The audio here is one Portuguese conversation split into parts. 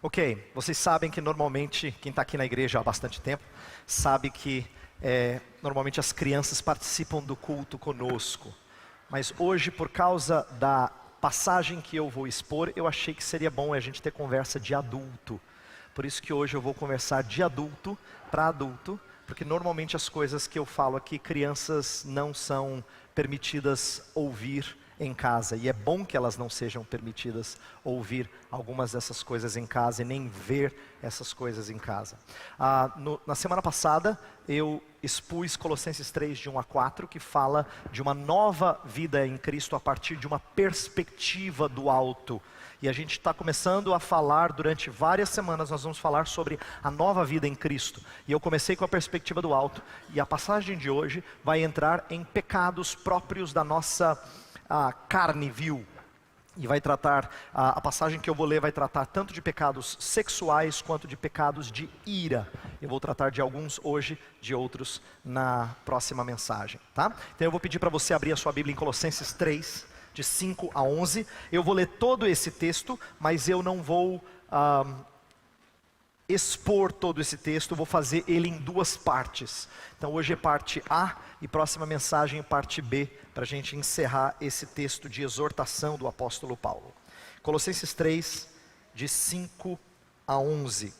Ok, vocês sabem que normalmente, quem está aqui na igreja há bastante tempo, sabe que normalmente as crianças participam do culto conosco. Mas hoje, por causa da passagem que eu vou expor, eu achei que seria bom a gente ter conversa de adulto. Por isso que hoje eu vou conversar de adulto para adulto, porque normalmente as coisas que eu falo aqui, crianças não são permitidas ouvir em casa, e é bom que elas não sejam permitidas ouvir algumas dessas coisas em casa e nem ver essas coisas em casa. Na semana passada eu expus Colossenses 3, de 1 a 4, que fala de uma nova vida em Cristo a partir de uma perspectiva do alto. E a gente está começando a falar, durante várias semanas nós vamos falar sobre a nova vida em Cristo. E eu comecei com a perspectiva do alto, e a passagem de hoje vai entrar em pecados próprios da nossa carne vil. E vai tratar, a passagem que eu vou ler vai tratar tanto de pecados sexuais quanto de pecados de ira. Eu vou tratar de alguns hoje, de outros na próxima mensagem, tá? Então eu vou pedir para você abrir a sua Bíblia em Colossenses 3, de 5 a 11. Eu vou ler todo esse texto, mas eu não vou expor todo esse texto, vou fazer ele em duas partes. Então hoje é parte A e próxima mensagem é parte B, para a gente encerrar esse texto de exortação do apóstolo Paulo. Colossenses 3, de 5 a 11.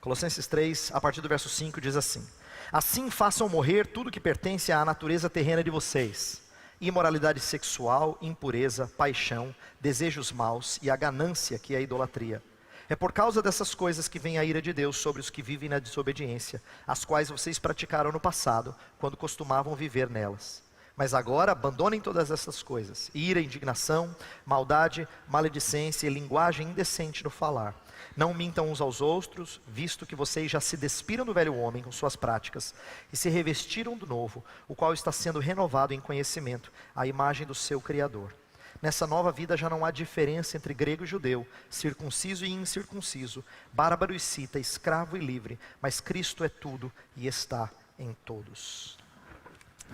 Colossenses 3, a partir do verso 5, diz assim: assim façam morrer tudo que pertence à natureza terrena de vocês: imoralidade sexual, impureza, paixão, desejos maus e a ganância, que é a idolatria. É por causa dessas coisas que vem a ira de Deus sobre os que vivem na desobediência, as quais vocês praticaram no passado, quando costumavam viver nelas. Mas agora abandonem todas essas coisas: ira, indignação, maldade, maledicência e linguagem indecente no falar. Não mintam uns aos outros, visto que vocês já se despiram do velho homem com suas práticas e se revestiram do novo, o qual está sendo renovado em conhecimento, à imagem do seu Criador. Nessa nova vida já não há diferença entre grego e judeu, circunciso e incircunciso, bárbaro e cita, escravo e livre, mas Cristo é tudo e está em todos.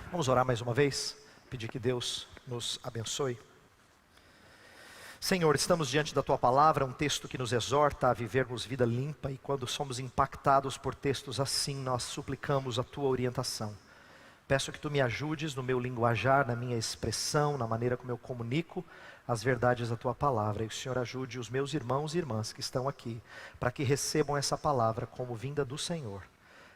Vamos orar mais uma vez, pedir que Deus nos abençoe. Senhor, estamos diante da Tua palavra, um texto que nos exorta a vivermos vida limpa, e quando somos impactados por textos assim, nós suplicamos a Tua orientação. Peço que Tu me ajudes no meu linguajar, na minha expressão, na maneira como eu comunico as verdades da Tua palavra, e o Senhor ajude os meus irmãos e irmãs que estão aqui, para que recebam essa palavra como vinda do Senhor,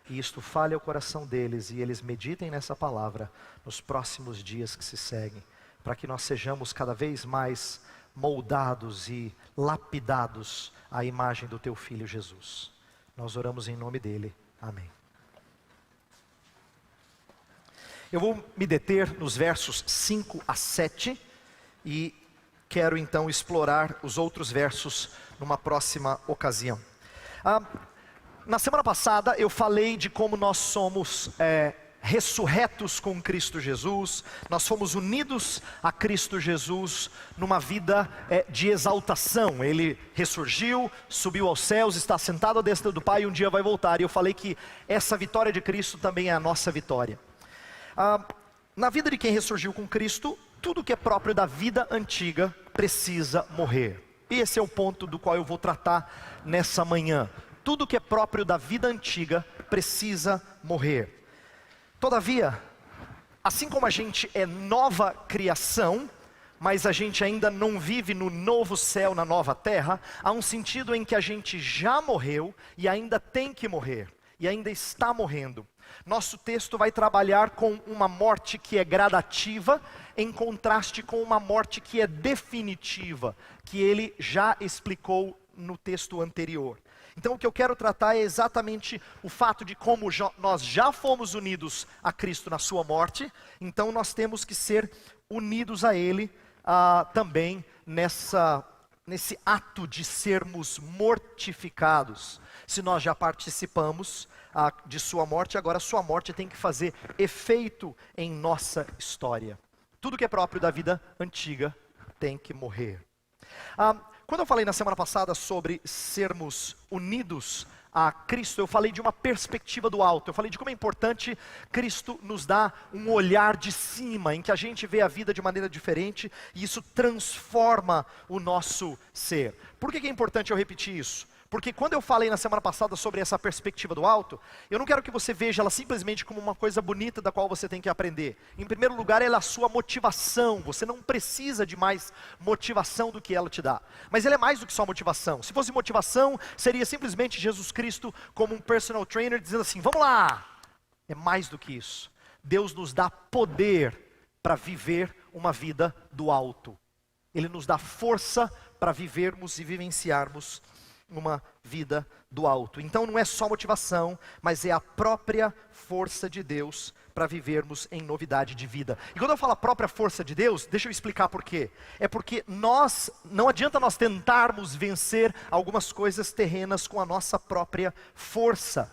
e isto fale ao coração deles, e eles meditem nessa palavra nos próximos dias que se seguem, para que nós sejamos cada vez mais moldados e lapidados à imagem do Teu Filho Jesus. Nós oramos em nome dEle. Amém. Eu vou me deter nos versos 5 a 7 e quero então explorar os outros versos numa próxima ocasião. Na semana passada eu falei de como nós somos ressurretos com Cristo Jesus, nós fomos unidos a Cristo Jesus numa vida de exaltação. Ele ressurgiu, subiu aos céus, está sentado à destra do Pai e um dia vai voltar. E eu falei que essa vitória de Cristo também é a nossa vitória. Na vida de quem ressurgiu com Cristo, tudo que é próprio da vida antiga precisa morrer. E esse é o ponto do qual eu vou tratar nessa manhã. Tudo que é próprio da vida antiga precisa morrer. Todavia, assim como a gente é nova criação, mas a gente ainda não vive no novo céu, na nova terra, há um sentido em que a gente já morreu e ainda tem que morrer, e ainda está morrendo. Nosso texto vai trabalhar com uma morte que é gradativa, em contraste com uma morte que é definitiva, que ele já explicou no texto anterior. Então o que eu quero tratar é exatamente o fato de como nós já fomos unidos a Cristo na sua morte, então nós temos que ser unidos a Ele também nesse ato de sermos mortificados. Se nós já participamos de sua morte, agora sua morte tem que fazer efeito em nossa história. Tudo que é próprio da vida antiga tem que morrer. Quando eu falei na semana passada sobre sermos unidos a Cristo, eu falei de uma perspectiva do alto, eu falei de como é importante Cristo nos dar um olhar de cima, em que a gente vê a vida de maneira diferente, e isso transforma o nosso ser. Por que é importante eu repetir isso? Porque quando eu falei na semana passada sobre essa perspectiva do alto, eu não quero que você veja ela simplesmente como uma coisa bonita da qual você tem que aprender. Em primeiro lugar, ela é a sua motivação. Você não precisa de mais motivação do que ela te dá. Mas ela é mais do que só motivação. Se fosse motivação, seria simplesmente Jesus Cristo como um personal trainer dizendo assim, vamos lá. É mais do que isso. Deus nos dá poder para viver uma vida do alto. Ele nos dá força para vivermos e vivenciarmos uma vida do alto. Então não é só motivação, mas é a própria força de Deus para vivermos em novidade de vida. E quando eu falo a própria força de Deus, deixa eu explicar por quê. É porque não adianta nós tentarmos vencer algumas coisas terrenas com a nossa própria força.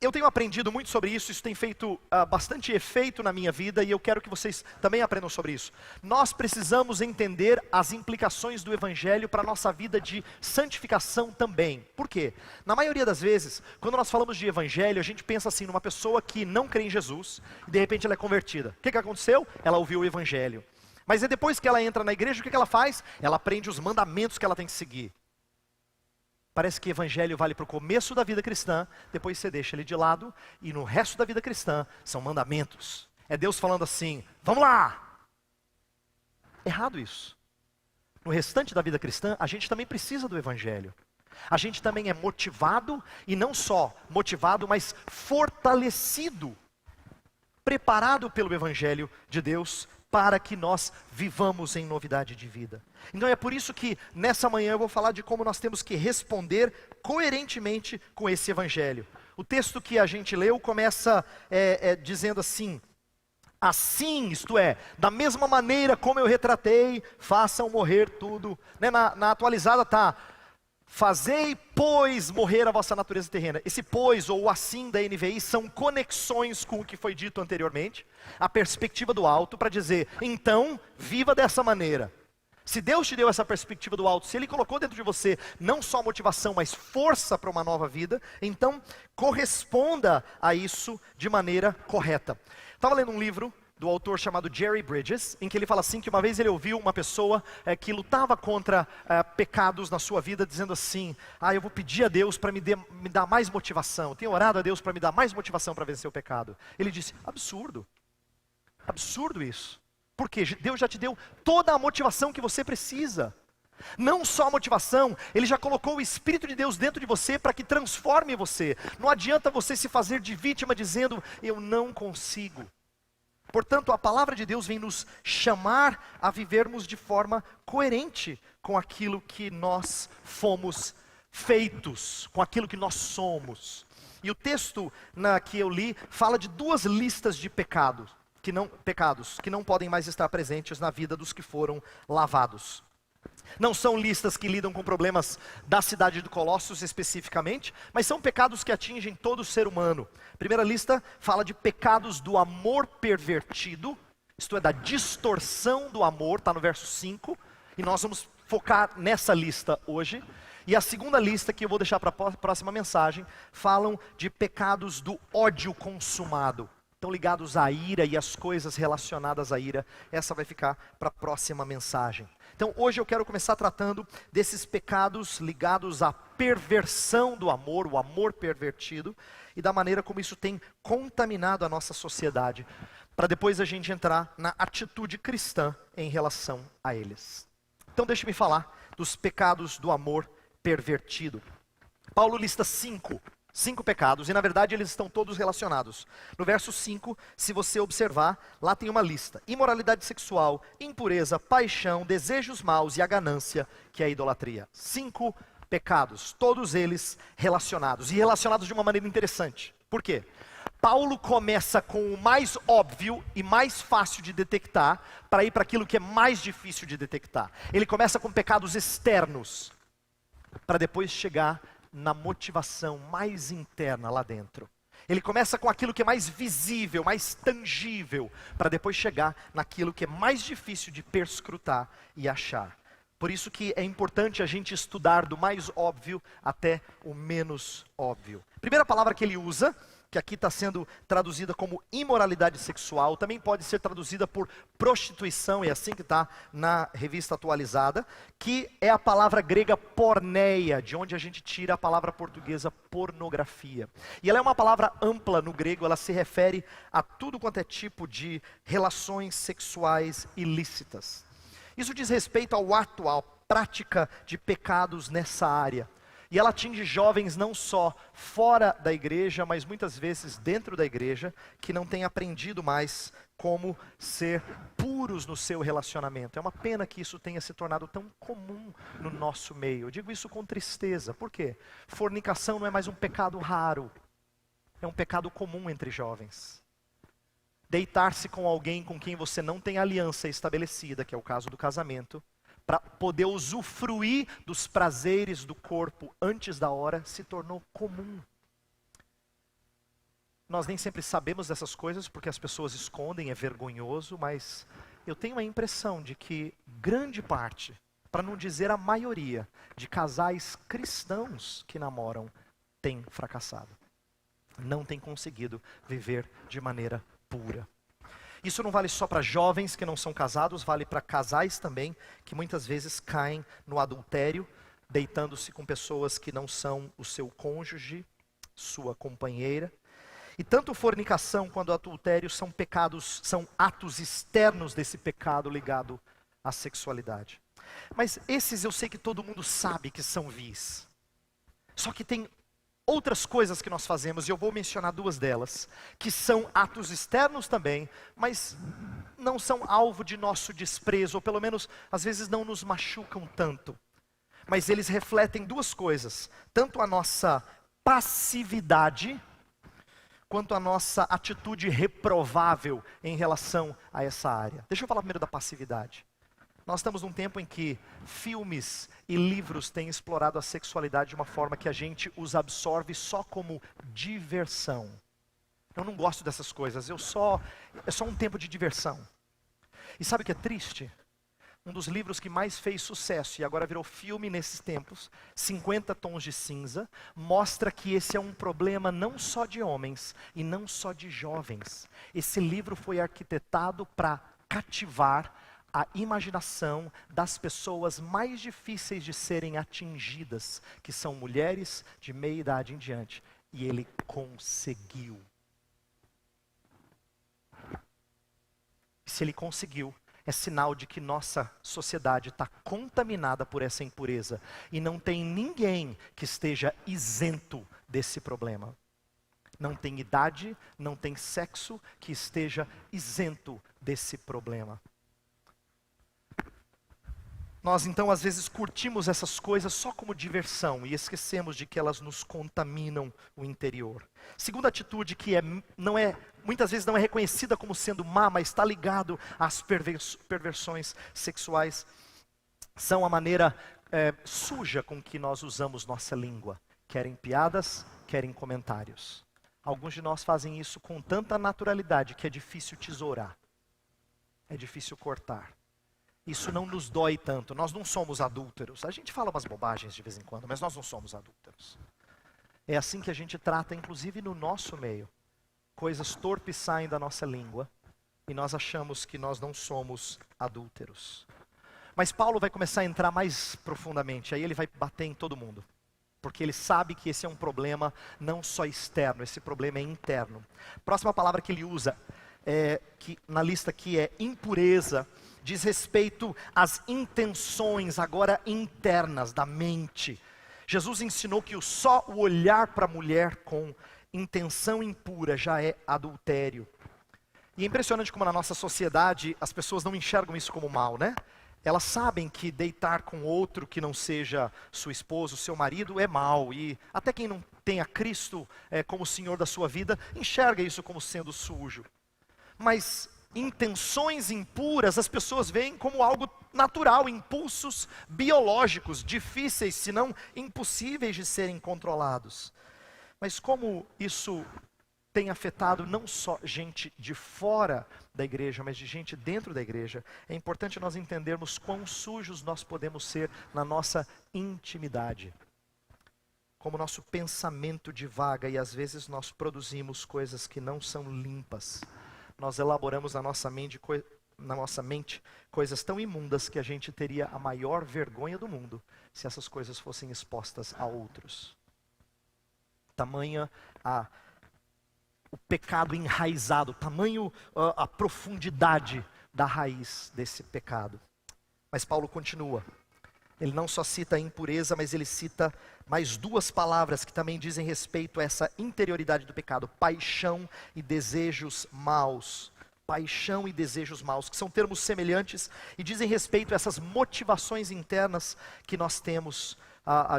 Eu tenho aprendido muito sobre isso tem feito bastante efeito na minha vida e eu quero que vocês também aprendam sobre isso. Nós precisamos entender as implicações do Evangelho para a nossa vida de santificação também. Por quê? Na maioria das vezes, quando nós falamos de Evangelho, a gente pensa assim, numa pessoa que não crê em Jesus e de repente ela é convertida. O que aconteceu? Ela ouviu o Evangelho. Mas é depois que ela entra na igreja, o que ela faz? Ela aprende os mandamentos que ela tem que seguir. Parece que evangelho vale para o começo da vida cristã, depois você deixa ele de lado, e no resto da vida cristã são mandamentos. É Deus falando assim, vamos lá! Errado isso. No restante da vida cristã, a gente também precisa do evangelho. A gente também é motivado, e não só motivado, mas fortalecido, preparado pelo evangelho de Deus, para que nós vivamos em novidade de vida. Então é por isso que nessa manhã eu vou falar de como nós temos que responder coerentemente com esse evangelho. O texto que a gente leu começa dizendo assim, assim, isto é, da mesma maneira como eu retratei, façam morrer tudo. Né? Na atualizada está, fazei, pois, morrer a vossa natureza terrena. Esse pois, ou assim da NVI, são conexões com o que foi dito anteriormente. A perspectiva do alto para dizer, então, viva dessa maneira. Se Deus te deu essa perspectiva do alto, se Ele colocou dentro de você não só motivação, mas força para uma nova vida, então corresponda a isso de maneira correta. Estava lendo um livro do autor chamado Jerry Bridges, em que ele fala assim, que uma vez ele ouviu uma pessoa que lutava contra pecados na sua vida, dizendo assim, eu vou pedir a Deus para me dar mais motivação, eu tenho orado a Deus para me dar mais motivação para vencer o pecado. Ele disse, absurdo isso, porque Deus já te deu toda a motivação que você precisa. Não só a motivação, Ele já colocou o Espírito de Deus dentro de você para que transforme você. Não adianta você se fazer de vítima dizendo, eu não consigo. Portanto, a palavra de Deus vem nos chamar a vivermos de forma coerente com aquilo que nós fomos feitos, com aquilo que nós somos. E o texto que eu li fala de duas listas de pecados que não podem mais estar presentes na vida dos que foram lavados. Não são listas que lidam com problemas da cidade de Colossos especificamente, mas são pecados que atingem todo ser humano. A primeira lista fala de pecados do amor pervertido, isto é, da distorção do amor, está no verso 5, e nós vamos focar nessa lista hoje. E a segunda lista, que eu vou deixar para a próxima mensagem, falam de pecados do ódio consumado. Estão ligados à ira e às coisas relacionadas à ira. Essa vai ficar para a próxima mensagem. Então hoje eu quero começar tratando desses pecados ligados à perversão do amor, o amor pervertido, e da maneira como isso tem contaminado a nossa sociedade, para depois a gente entrar na atitude cristã em relação a eles. Então deixe-me falar dos pecados do amor pervertido. Paulo lista cinco pecados, e na verdade eles estão todos relacionados. No verso 5, se você observar, lá tem uma lista: imoralidade sexual, impureza, paixão, desejos maus e a ganância, que é a idolatria. 5 pecados, todos eles relacionados, e relacionados de uma maneira interessante. Por quê? Paulo começa com o mais óbvio e mais fácil de detectar, para ir para aquilo que é mais difícil de detectar. Ele começa com pecados externos, para depois chegar na motivação mais interna lá dentro. Ele começa com aquilo que é mais visível, mais tangível, para depois chegar naquilo que é mais difícil de perscrutar e achar. Por isso que é importante a gente estudar do mais óbvio até o menos óbvio. A primeira palavra que ele usa, que aqui está sendo traduzida como imoralidade sexual, também pode ser traduzida por prostituição, é assim que está na revista atualizada, que é a palavra grega porneia, de onde a gente tira a palavra portuguesa pornografia. E ela é uma palavra ampla no grego, ela se refere a tudo quanto é tipo de relações sexuais ilícitas. Isso diz respeito ao ato, à prática de pecados nessa área. E ela atinge jovens não só fora da igreja, mas muitas vezes dentro da igreja, que não têm aprendido mais como ser puros no seu relacionamento. É uma pena que isso tenha se tornado tão comum no nosso meio. Eu digo isso com tristeza. Por quê? Fornicação não é mais um pecado raro. É um pecado comum entre jovens. Deitar-se com alguém com quem você não tem aliança estabelecida, que é o caso do casamento, para poder usufruir dos prazeres do corpo antes da hora, se tornou comum. Nós nem sempre sabemos dessas coisas porque as pessoas escondem, é vergonhoso, mas eu tenho a impressão de que grande parte, para não dizer a maioria, de casais cristãos que namoram tem fracassado. Não tem conseguido viver de maneira pura. Isso não vale só para jovens que não são casados, vale para casais também, que muitas vezes caem no adultério, deitando-se com pessoas que não são o seu cônjuge, sua companheira. E tanto fornicação quanto adultério são pecados, são atos externos desse pecado ligado à sexualidade. Mas esses eu sei que todo mundo sabe que são vis. Só que tem outras coisas que nós fazemos, e eu vou mencionar duas delas, que são atos externos também, mas não são alvo de nosso desprezo, ou pelo menos às vezes não nos machucam tanto. Mas eles refletem duas coisas, tanto a nossa passividade, quanto a nossa atitude reprovável em relação a essa área. Deixa eu falar primeiro da passividade. Nós estamos num tempo em que filmes e livros têm explorado a sexualidade de uma forma que a gente os absorve só como diversão. Eu não gosto dessas coisas, é só um tempo de diversão. E sabe o que é triste? Um dos livros que mais fez sucesso e agora virou filme nesses tempos, 50 Tons de Cinza, mostra que esse é um problema não só de homens e não só de jovens. Esse livro foi arquitetado para cativar a imaginação das pessoas mais difíceis de serem atingidas, que são mulheres de meia idade em diante. E ele conseguiu. E se ele conseguiu, é sinal de que nossa sociedade está contaminada por essa impureza. E não tem ninguém que esteja isento desse problema. Não tem idade, não tem sexo que esteja isento desse problema. Nós então às vezes curtimos essas coisas só como diversão e esquecemos de que elas nos contaminam o interior. Segunda atitude que muitas vezes não é reconhecida como sendo má, mas está ligado às perversões sexuais, são a maneira suja com que nós usamos nossa língua. Querem piadas, querem comentários. Alguns de nós fazem isso com tanta naturalidade que é difícil tesourar, é difícil cortar. Isso não nos dói tanto, nós não somos adúlteros. A gente fala umas bobagens de vez em quando, mas nós não somos adúlteros. É assim que a gente trata, inclusive no nosso meio. Coisas torpes saem da nossa língua e nós achamos que nós não somos adúlteros. Mas Paulo vai começar a entrar mais profundamente, aí ele vai bater em todo mundo. Porque ele sabe que esse é um problema não só externo, esse problema é interno. Próxima palavra que ele usa, que na lista aqui é impureza, diz respeito às intenções agora internas da mente. Jesus ensinou que só o olhar para a mulher com intenção impura já é adultério. E é impressionante como na nossa sociedade as pessoas não enxergam isso como mal, né? Elas sabem que deitar com outro que não seja sua esposa, seu marido, é mal. E até quem não tem a Cristo como Senhor da sua vida, enxerga isso como sendo sujo. Mas intenções impuras as pessoas veem como algo natural, impulsos biológicos, difíceis, se não impossíveis de serem controlados. Mas como isso tem afetado não só gente de fora da igreja, mas de gente dentro da igreja, é importante nós entendermos quão sujos nós podemos ser na nossa intimidade. Como o nosso pensamento divaga e às vezes nós produzimos coisas que não são limpas. Nós elaboramos na nossa mente coisas tão imundas que a gente teria a maior vergonha do mundo se essas coisas fossem expostas a outros. Tamanha o pecado enraizado, tamanho a profundidade da raiz desse pecado. Mas Paulo continua. Ele não só cita a impureza, mas ele cita mais duas palavras que também dizem respeito a essa interioridade do pecado: paixão e desejos maus. Paixão e desejos maus, que são termos semelhantes e dizem respeito a essas motivações internas que nós temos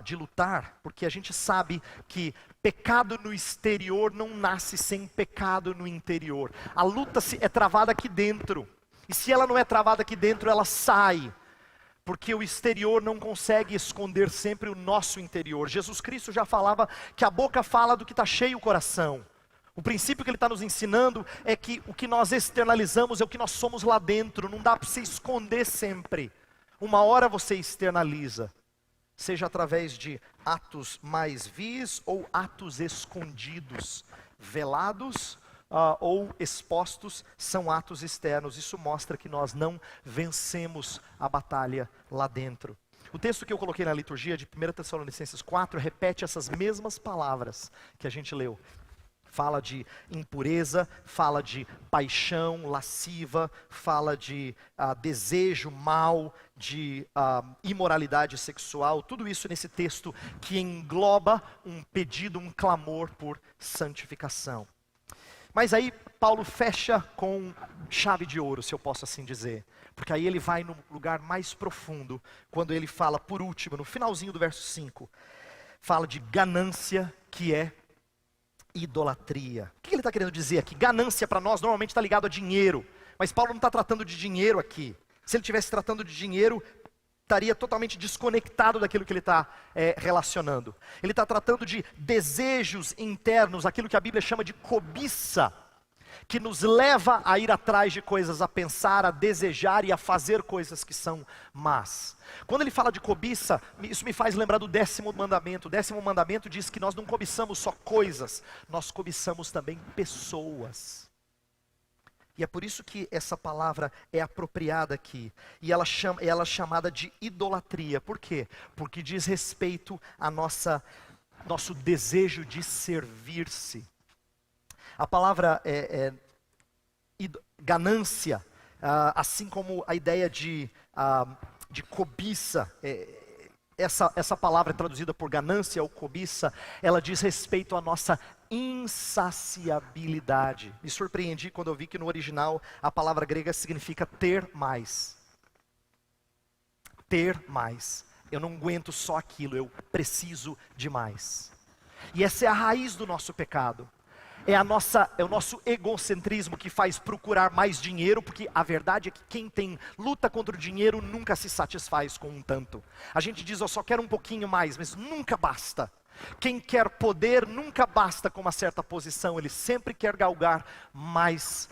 de lutar, porque a gente sabe que pecado no exterior não nasce sem pecado no interior. A luta é travada aqui dentro, e se ela não é travada aqui dentro, ela sai. Porque o exterior não consegue esconder sempre o nosso interior. Jesus Cristo já falava que a boca fala do que está cheio o coração. O princípio que ele está nos ensinando é que o que nós externalizamos é o que nós somos lá dentro. Não dá para você esconder sempre. Uma hora você externaliza. Seja através de atos mais vis ou atos escondidos. Velados ou expostos são atos externos. Isso mostra que nós não vencemos a batalha lá dentro. O texto que eu coloquei na liturgia de 1 Tessalonicenses 4 repete essas mesmas palavras que a gente leu. Fala de impureza, fala de paixão lasciva, fala de desejo mau, de imoralidade sexual. Tudo isso nesse texto que engloba um pedido, um clamor por santificação. Mas aí Paulo fecha com chave de ouro, se eu posso assim dizer. Porque aí ele vai no lugar mais profundo, quando ele fala, por último, no finalzinho do verso 5, fala de ganância, que é idolatria. O que ele está querendo dizer aqui? Ganância para nós normalmente está ligado a dinheiro, mas Paulo não está tratando de dinheiro aqui. Se ele estivesse tratando de dinheiro, estaria totalmente desconectado daquilo que ele está relacionando. Ele está tratando de desejos internos, aquilo que a Bíblia chama de cobiça, que nos leva a ir atrás de coisas, a pensar, a desejar e a fazer coisas que são más. Quando ele fala de cobiça, isso me faz lembrar do 10º mandamento. O 10º mandamento diz que nós não cobiçamos só coisas, nós cobiçamos também pessoas. E é por isso que essa palavra é apropriada aqui. E ela é chamada de idolatria. Por quê? Porque diz respeito a nosso desejo de servir-se. A palavra ganância, assim como a ideia de cobiça, essa palavra traduzida por ganância ou cobiça, ela diz respeito à nossa insaciabilidade. Me surpreendi quando eu vi que no original a palavra grega significa ter mais. Ter mais. Eu não aguento só aquilo, eu preciso de mais. E essa é a raiz do nosso pecado. É o nosso egocentrismo que faz procurar mais dinheiro, porque a verdade é que quem luta contra o dinheiro nunca se satisfaz com um tanto. A gente diz, eu só quero um pouquinho mais, mas nunca basta. Quem quer poder nunca basta com uma certa posição, ele sempre quer galgar mais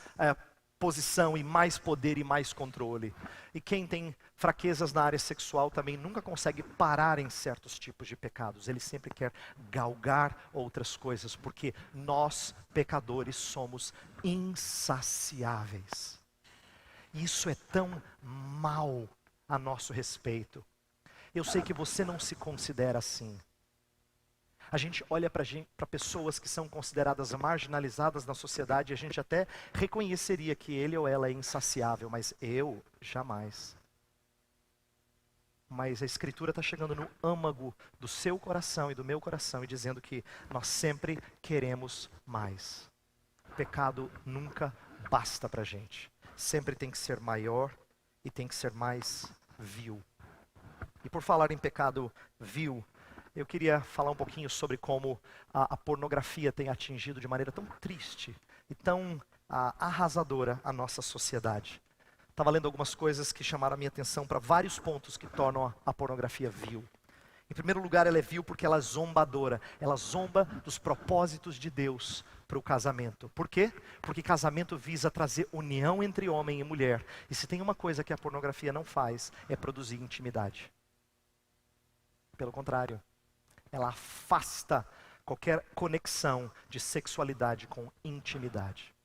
posição e mais poder e mais controle. E quem tem fraquezas na área sexual também nunca consegue parar em certos tipos de pecados. Ele sempre quer galgar outras coisas, porque nós, pecadores, somos insaciáveis. Isso é tão mal a nosso respeito. Eu sei que você não se considera assim. A gente olha para pessoas que são consideradas marginalizadas na sociedade, e a gente até reconheceria que ele ou ela é insaciável, mas eu jamais. Mas a Escritura está chegando no âmago do seu coração e do meu coração e dizendo que nós sempre queremos mais. O pecado nunca basta para a gente. Sempre tem que ser maior e tem que ser mais vil. E por falar em pecado vil, eu queria falar um pouquinho sobre como a pornografia tem atingido de maneira tão triste e tão arrasadora a nossa sociedade. Estava lendo algumas coisas que chamaram a minha atenção para vários pontos que tornam a pornografia vil. Em primeiro lugar, ela é vil porque ela é zombadora. Ela zomba dos propósitos de Deus para o casamento. Por quê? Porque casamento visa trazer união entre homem e mulher. E se tem uma coisa que a pornografia não faz, é produzir intimidade. Pelo contrário, ela afasta qualquer conexão de sexualidade com intimidade.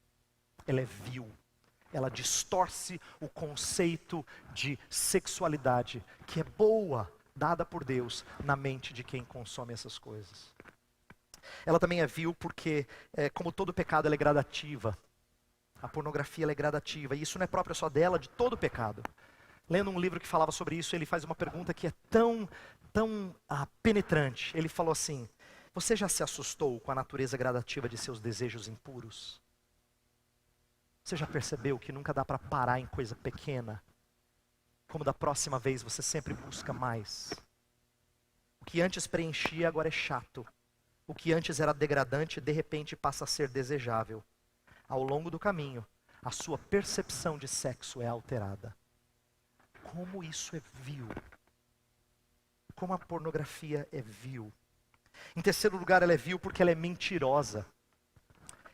Ela é vil. Ela distorce o conceito de sexualidade, que é boa, dada por Deus, na mente de quem consome essas coisas. Ela também é vil porque, como todo pecado, ela é gradativa. A pornografia ela é gradativa, e isso não é próprio só dela, de todo pecado. Lendo um livro que falava sobre isso, ele faz uma pergunta que é tão penetrante. Ele falou assim: você já se assustou com a natureza gradativa de seus desejos impuros? Você já percebeu que nunca dá para parar em coisa pequena? Como da próxima vez você sempre busca mais. O que antes preenchia agora é chato. O que antes era degradante, de repente passa a ser desejável. Ao longo do caminho, a sua percepção de sexo é alterada. Como isso é vil. Como a pornografia é vil. Em terceiro lugar, ela é vil porque ela é mentirosa.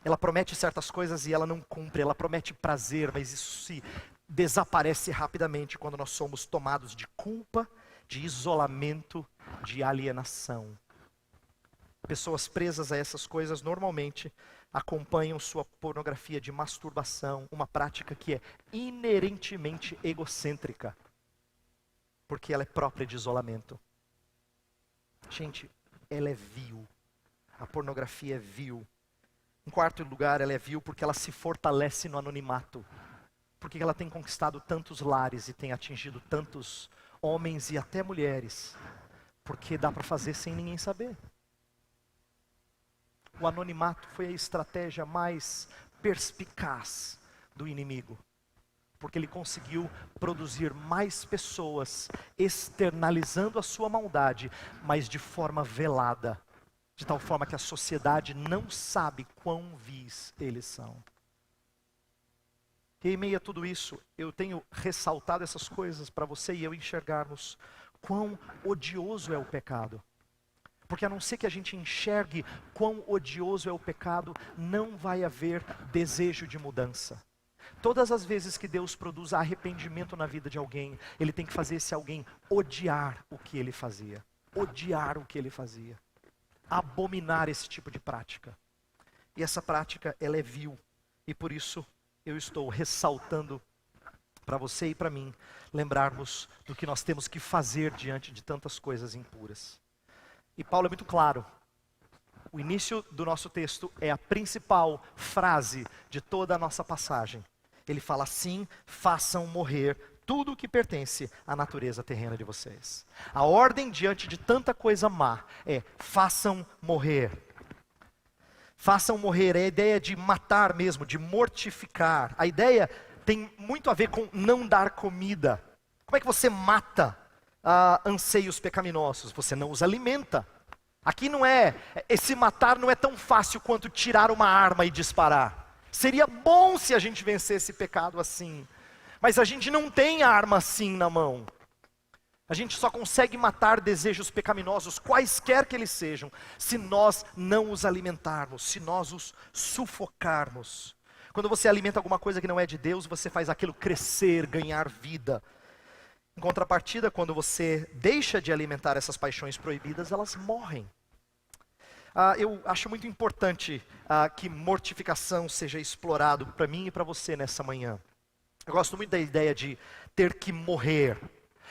Ela promete certas coisas e ela não cumpre. Ela promete prazer, mas isso se desaparece rapidamente quando nós somos tomados de culpa, de isolamento, de alienação. Pessoas presas a essas coisas normalmente acompanham sua pornografia de masturbação, uma prática que é inerentemente egocêntrica, porque ela é própria de isolamento. Gente, ela é vil. A pornografia é vil. Em quarto lugar, ela é vil porque ela se fortalece no anonimato. Porque ela tem conquistado tantos lares e tem atingido tantos homens e até mulheres. Porque dá para fazer sem ninguém saber. O anonimato foi a estratégia mais perspicaz do inimigo. Porque ele conseguiu produzir mais pessoas externalizando a sua maldade, mas de forma velada. De tal forma que a sociedade não sabe quão vis eles são. E em meio a tudo isso, eu tenho ressaltado essas coisas para você e eu enxergarmos quão odioso é o pecado. Porque a não ser que a gente enxergue quão odioso é o pecado, não vai haver desejo de mudança. Todas as vezes que Deus produz arrependimento na vida de alguém, Ele tem que fazer esse alguém odiar o que ele fazia. Odiar o que ele fazia. Abominar esse tipo de prática. E essa prática, ela é vil. E por isso, eu estou ressaltando para você e para mim, lembrarmos do que nós temos que fazer diante de tantas coisas impuras. E Paulo é muito claro. O início do nosso texto é a principal frase de toda a nossa passagem. Ele fala assim: façam morrer tudo o que pertence à natureza terrena de vocês. A ordem diante de tanta coisa má é: façam morrer. Façam morrer é a ideia de matar mesmo, de mortificar. A ideia tem muito a ver com não dar comida. Como é que você mata anseios pecaminosos? Você não os alimenta. Aqui não é, esse matar não é tão fácil quanto tirar uma arma e disparar. Seria bom se a gente vencesse pecado assim. Mas a gente não tem arma assim na mão. A gente só consegue matar desejos pecaminosos, quaisquer que eles sejam, se nós não os alimentarmos, se nós os sufocarmos. Quando você alimenta alguma coisa que não é de Deus, você faz aquilo crescer, ganhar vida. Em contrapartida, quando você deixa de alimentar essas paixões proibidas, elas morrem. Eu acho muito importante que mortificação seja explorado para mim e para você nessa manhã. Eu gosto muito da ideia de ter que morrer.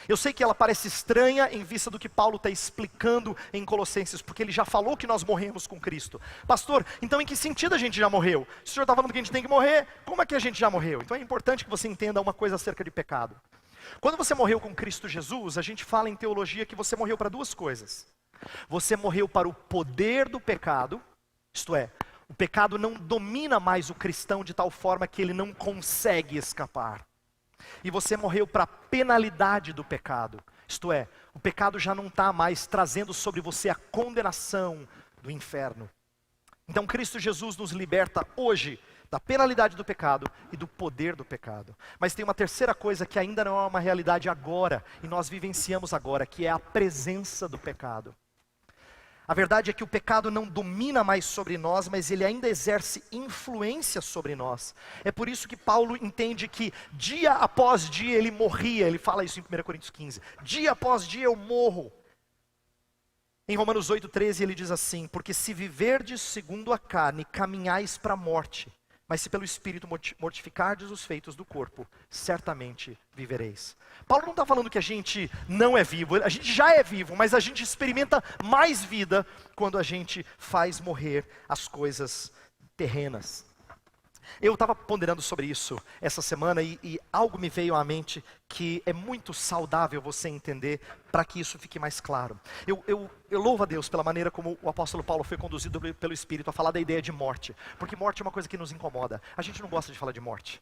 Eu sei que ela parece estranha em vista do que Paulo está explicando em Colossenses, porque ele já falou que nós morremos com Cristo. Pastor, então em que sentido a gente já morreu? Se o senhor está falando que a gente tem que morrer, como é que a gente já morreu? Então é importante que você entenda uma coisa acerca de pecado. Quando você morreu com Cristo Jesus, a gente fala em teologia que você morreu para duas coisas. Você morreu para o poder do pecado, isto é, o pecado não domina mais o cristão de tal forma que ele não consegue escapar. E você morreu para a penalidade do pecado, isto é, o pecado já não está mais trazendo sobre você a condenação do inferno. Então Cristo Jesus nos liberta hoje da penalidade do pecado e do poder do pecado. Mas tem uma terceira coisa que ainda não é uma realidade agora, e nós vivenciamos agora, que é a presença do pecado. A verdade é que o pecado não domina mais sobre nós, mas ele ainda exerce influência sobre nós. É por isso que Paulo entende que dia após dia ele morria, ele fala isso em 1 Coríntios 15. Dia após dia eu morro. Em Romanos 8,13 ele diz assim: porque se viverdes segundo a carne, caminhais para a morte. Mas se pelo Espírito mortificardes os feitos do corpo, certamente vivereis. Paulo não está falando que a gente não é vivo, a gente já é vivo, mas a gente experimenta mais vida quando a gente faz morrer as coisas terrenas. Eu estava ponderando sobre isso essa semana e algo me veio à mente que é muito saudável você entender para que isso fique mais claro. Eu louvo a Deus pela maneira como o apóstolo Paulo foi conduzido pelo Espírito a falar da ideia de morte. Porque morte é uma coisa que nos incomoda. A gente não gosta de falar de morte.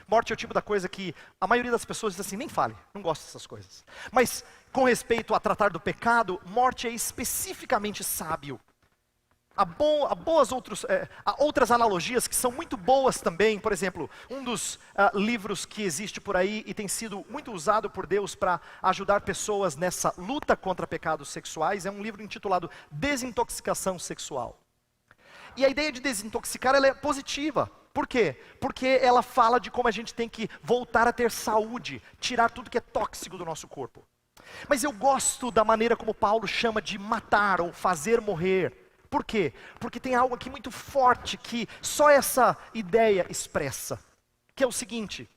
Morte é o tipo da coisa que a maioria das pessoas diz assim, nem fale, não gosto dessas coisas. Mas com respeito a tratar do pecado, morte é especificamente sábio. Há outras analogias que são muito boas também. Por exemplo, um dos livros que existe por aí e tem sido muito usado por Deus para ajudar pessoas nessa luta contra pecados sexuais é um livro intitulado Desintoxicação Sexual. E a ideia de desintoxicar ela é positiva. Por quê? Porque ela fala de como a gente tem que voltar a ter saúde, tirar tudo que é tóxico do nosso corpo. Mas eu gosto da maneira como Paulo chama de matar ou fazer morrer. Por quê? Porque tem algo aqui muito forte que só essa ideia expressa. Que é o seguinte: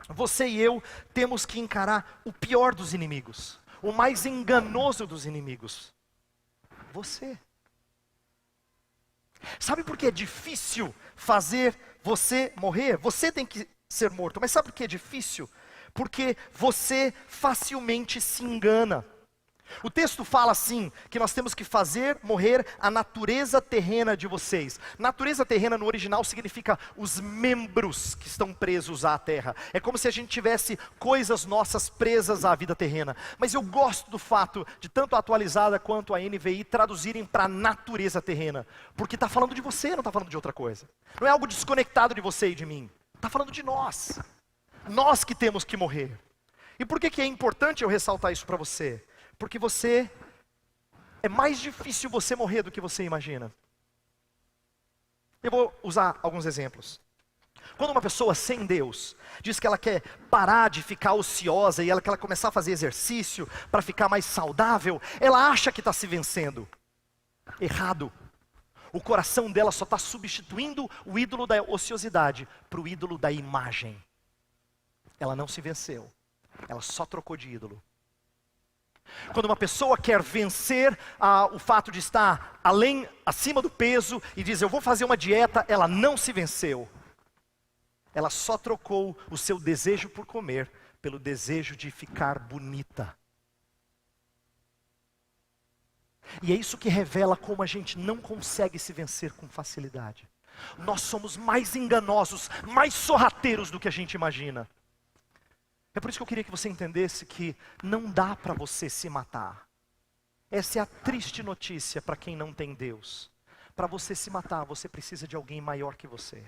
você e eu temos que encarar o pior dos inimigos, o mais enganoso dos inimigos. Você. Sabe por que é difícil fazer você morrer? Você tem que ser morto, mas sabe por que é difícil? Porque você facilmente se engana. O texto fala assim, que nós temos que fazer morrer a natureza terrena de vocês. Natureza terrena no original significa os membros que estão presos à terra. É como se a gente tivesse coisas nossas presas à vida terrena. Mas eu gosto do fato de tanto a atualizada quanto a NVI traduzirem para natureza terrena. Porque está falando de você, não está falando de outra coisa. Não é algo desconectado de você e de mim. Está falando de nós. Nós que temos que morrer. E por que é importante eu ressaltar isso para você? Porque é mais difícil você morrer do que você imagina. Eu vou usar alguns exemplos. Quando uma pessoa sem Deus diz que ela quer parar de ficar ociosa e ela quer começar a fazer exercício para ficar mais saudável, ela acha que está se vencendo. Errado. O coração dela só está substituindo o ídolo da ociosidade para o ídolo da imagem. Ela não se venceu. Ela só trocou de ídolo. Quando uma pessoa quer vencer o fato de estar acima do peso e diz eu vou fazer uma dieta, ela não se venceu. Ela só trocou o seu desejo por comer pelo desejo de ficar bonita. E é isso que revela como a gente não consegue se vencer com facilidade. Nós somos mais enganosos, mais sorrateiros do que a gente imagina. É por isso que eu queria que você entendesse que não dá para você se matar. Essa é a triste notícia para quem não tem Deus. Para você se matar, você precisa de alguém maior que você.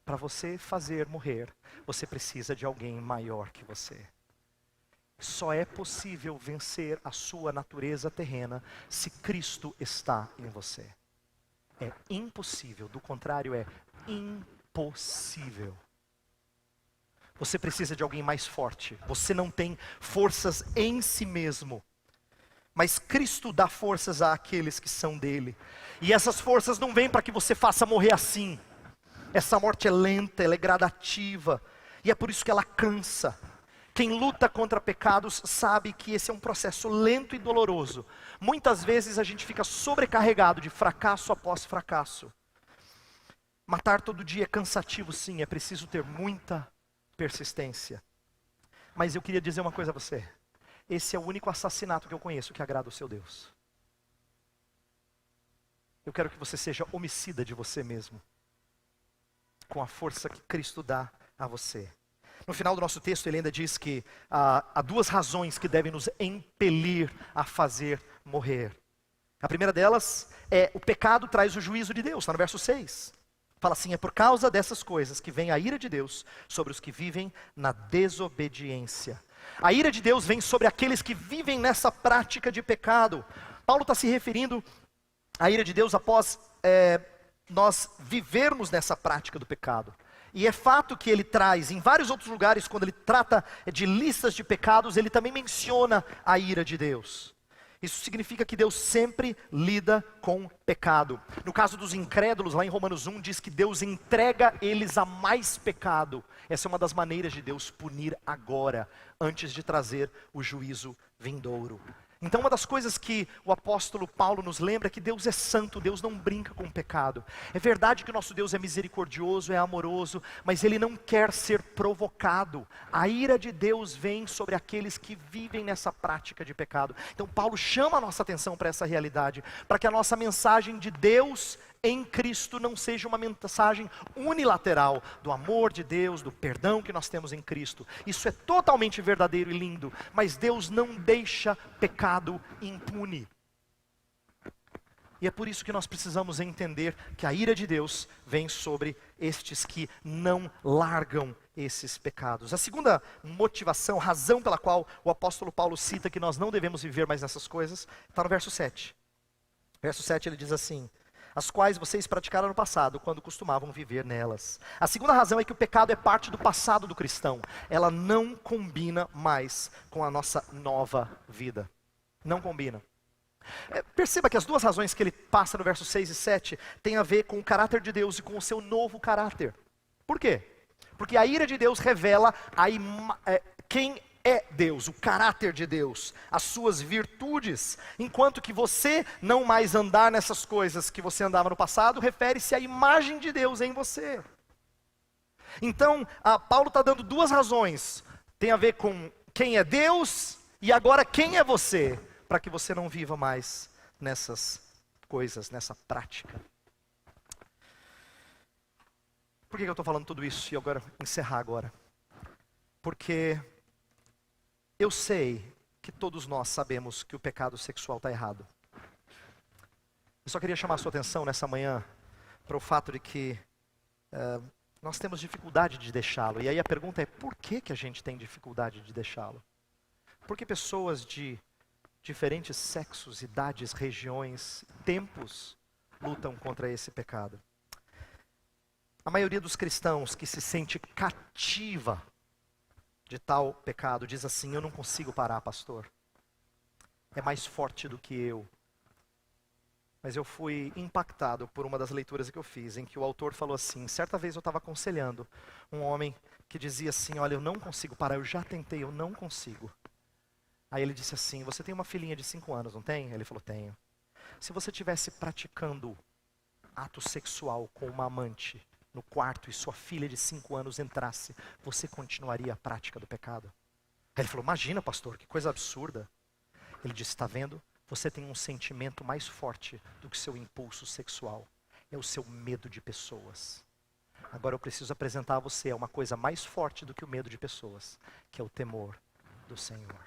Para você fazer morrer, você precisa de alguém maior que você. Só é possível vencer a sua natureza terrena se Cristo está em você. É impossível, do contrário é impossível. Você precisa de alguém mais forte. Você não tem forças em si mesmo. Mas Cristo dá forças àqueles que são dele. E essas forças não vêm para que você faça morrer assim. Essa morte é lenta, ela é gradativa. E é por isso que ela cansa. Quem luta contra pecados sabe que esse é um processo lento e doloroso. Muitas vezes a gente fica sobrecarregado de fracasso após fracasso. Matar todo dia é cansativo, sim. É preciso ter muita persistência. Mas eu queria dizer uma coisa a você. Esse é o único assassinato que eu conheço que agrada o seu Deus. Eu quero que você seja homicida de você mesmo, com a força que Cristo dá a você. No final do nosso texto ele ainda diz que há duas razões que devem nos impelir a fazer morrer. A primeira delas é o pecado traz o juízo de Deus, está no verso 6. Fala assim, é por causa dessas coisas que vem a ira de Deus sobre os que vivem na desobediência. A ira de Deus vem sobre aqueles que vivem nessa prática de pecado. Paulo está se referindo à ira de Deus após nós vivermos nessa prática do pecado. E é fato que ele traz, em vários outros lugares, quando ele trata de listas de pecados, ele também menciona a ira de Deus. Isso significa que Deus sempre lida com pecado. No caso dos incrédulos, lá em Romanos 1, diz que Deus entrega eles a mais pecado. Essa é uma das maneiras de Deus punir agora, antes de trazer o juízo vindouro. Então uma das coisas que o apóstolo Paulo nos lembra é que Deus é santo, Deus não brinca com o pecado. É verdade que o nosso Deus é misericordioso, é amoroso, mas Ele não quer ser provocado. A ira de Deus vem sobre aqueles que vivem nessa prática de pecado. Então Paulo chama a nossa atenção para essa realidade, para que a nossa mensagem de Deus em Cristo não seja uma mensagem unilateral do amor de Deus, do perdão que nós temos em Cristo. Isso é totalmente verdadeiro e lindo, mas Deus não deixa pecado impune. E é por isso que nós precisamos entender que a ira de Deus vem sobre estes que não largam esses pecados. A segunda motivação, razão pela qual o apóstolo Paulo cita que nós não devemos viver mais nessas coisas, está no verso 7. Verso 7 ele diz assim: as quais vocês praticaram no passado, quando costumavam viver nelas. A segunda razão é que o pecado é parte do passado do cristão. Ela não combina mais com a nossa nova vida. Não combina. Perceba que as duas razões que ele passa no versos 6 e 7 têm a ver com o caráter de Deus e com o seu novo caráter. Por quê? Porque a ira de Deus revela quem é Deus, o caráter de Deus, as suas virtudes, enquanto que você não mais andar nessas coisas que você andava no passado, refere-se à imagem de Deus em você. Então, Paulo está dando duas razões, tem a ver com quem é Deus e agora quem é você, para que você não viva mais nessas coisas, nessa prática. Por que eu estou falando tudo isso e agora encerrar agora? Porque eu sei que todos nós sabemos que o pecado sexual está errado. Eu só queria chamar a sua atenção nessa manhã para o fato de que nós temos dificuldade de deixá-lo. E aí a pergunta é, por que a gente tem dificuldade de deixá-lo? Porque pessoas de diferentes sexos, idades, regiões, tempos, lutam contra esse pecado. A maioria dos cristãos que se sente cativa de tal pecado diz assim: eu não consigo parar, pastor. É mais forte do que eu. Mas eu fui impactado por uma das leituras que eu fiz, em que o autor falou assim: certa vez eu estava aconselhando um homem que dizia assim: olha, eu não consigo parar, eu já tentei, eu não consigo. Aí ele disse assim: você tem uma filhinha de 5 anos, não tem? Ele falou: tenho. Se você estivesse praticando ato sexual com uma amante no quarto e sua filha de 5 anos entrasse, você continuaria a prática do pecado? Aí ele falou: imagina, pastor, que coisa absurda. Ele disse: está vendo? Você tem um sentimento mais forte do que seu impulso sexual. É o seu medo de pessoas. Agora eu preciso apresentar a você uma coisa mais forte do que o medo de pessoas, que é o temor do Senhor.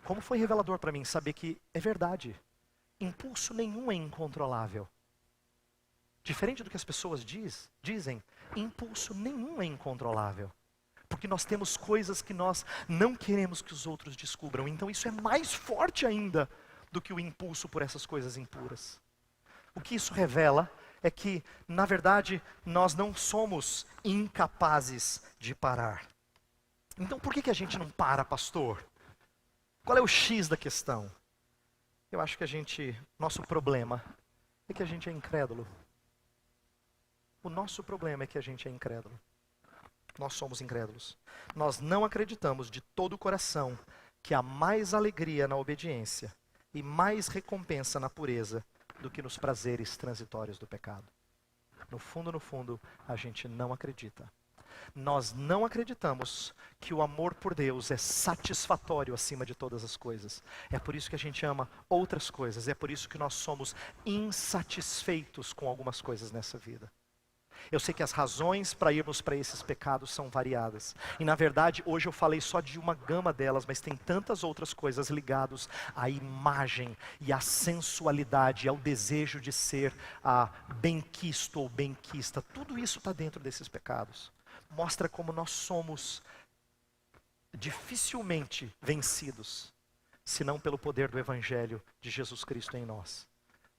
Como foi revelador para mim saber que é verdade. Impulso nenhum é incontrolável. Diferente do que as pessoas dizem, impulso nenhum é incontrolável. Porque nós temos coisas que nós não queremos que os outros descubram. Então isso é mais forte ainda do que o impulso por essas coisas impuras. O que isso revela é que, na verdade, nós não somos incapazes de parar. Então por que a gente não para, pastor? Qual é o X da questão? Eu acho que nosso problema é que a gente é incrédulo. O nosso problema é que a gente é incrédulo. Nós somos incrédulos. Nós não acreditamos de todo o coração que há mais alegria na obediência e mais recompensa na pureza do que nos prazeres transitórios do pecado. No fundo, a gente não acredita. Nós não acreditamos que o amor por Deus é satisfatório acima de todas as coisas. É por isso que a gente ama outras coisas. É por isso que nós somos insatisfeitos com algumas coisas nessa vida. Eu sei que as razões para irmos para esses pecados são variadas. E na verdade, hoje eu falei só de uma gama delas, mas tem tantas outras coisas ligadas à imagem e à sensualidade, ao desejo de ser benquisto ou benquista. Tudo isso está dentro desses pecados. Mostra como nós somos dificilmente vencidos senão pelo poder do Evangelho de Jesus Cristo em nós.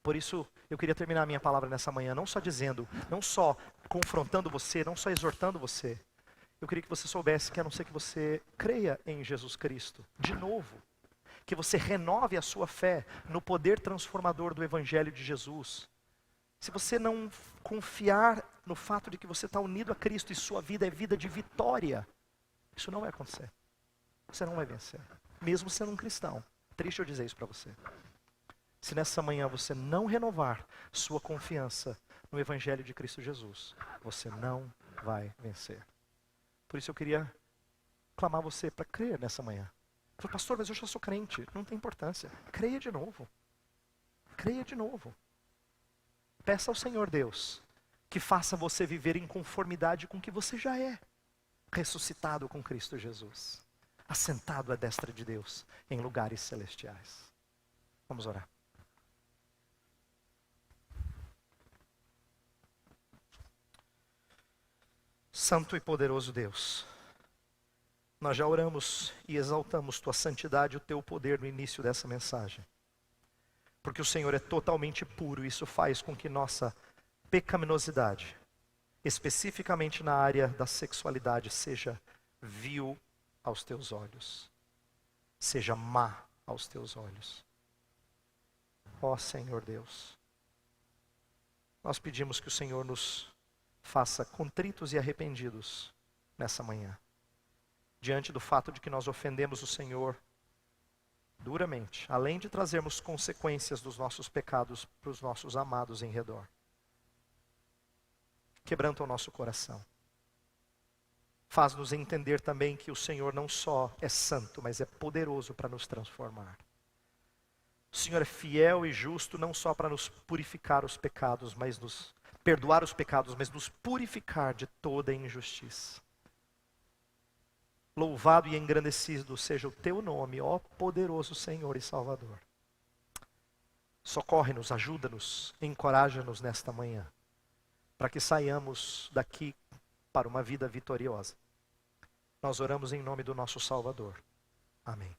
Por isso, eu queria terminar a minha palavra nessa manhã, não só dizendo, não só confrontando você, não só exortando você. Eu queria que você soubesse que a não ser que você creia em Jesus Cristo, de novo, que você renove a sua fé no poder transformador do Evangelho de Jesus. Se você não confiar no fato de que você está unido a Cristo e sua vida é vida de vitória, isso não vai acontecer. Você não vai vencer, mesmo sendo um cristão. Triste eu dizer isso para você. Se nessa manhã você não renovar sua confiança no Evangelho de Cristo Jesus, você não vai vencer. Por isso eu queria clamar você para crer nessa manhã. Falei, pastor, mas eu já sou crente. Não tem importância. Creia de novo. Creia de novo. Peça ao Senhor Deus que faça você viver em conformidade com o que você já é. Ressuscitado com Cristo Jesus. Assentado à destra de Deus em lugares celestiais. Vamos orar. Santo e poderoso Deus, nós já oramos e exaltamos Tua santidade e o Teu poder no início dessa mensagem. Porque o Senhor é totalmente puro e isso faz com que nossa pecaminosidade, especificamente na área da sexualidade, seja vil aos Teus olhos. Seja má aos Teus olhos. Ó Senhor Deus, nós pedimos que o Senhor nos faça contritos e arrependidos nessa manhã. Diante do fato de que nós ofendemos o Senhor duramente, além de trazermos consequências dos nossos pecados para os nossos amados em redor. Quebranta o nosso coração. Faz-nos entender também que o Senhor não só é santo, mas é poderoso para nos transformar. O Senhor é fiel e justo não só para nos purificar os pecados, mas nos perdoar os pecados, mas nos purificar de toda injustiça. Louvado e engrandecido seja o Teu nome, ó poderoso Senhor e Salvador. Socorre-nos, ajuda-nos, encoraja-nos nesta manhã, para que saiamos daqui para uma vida vitoriosa. Nós oramos em nome do nosso Salvador. Amém.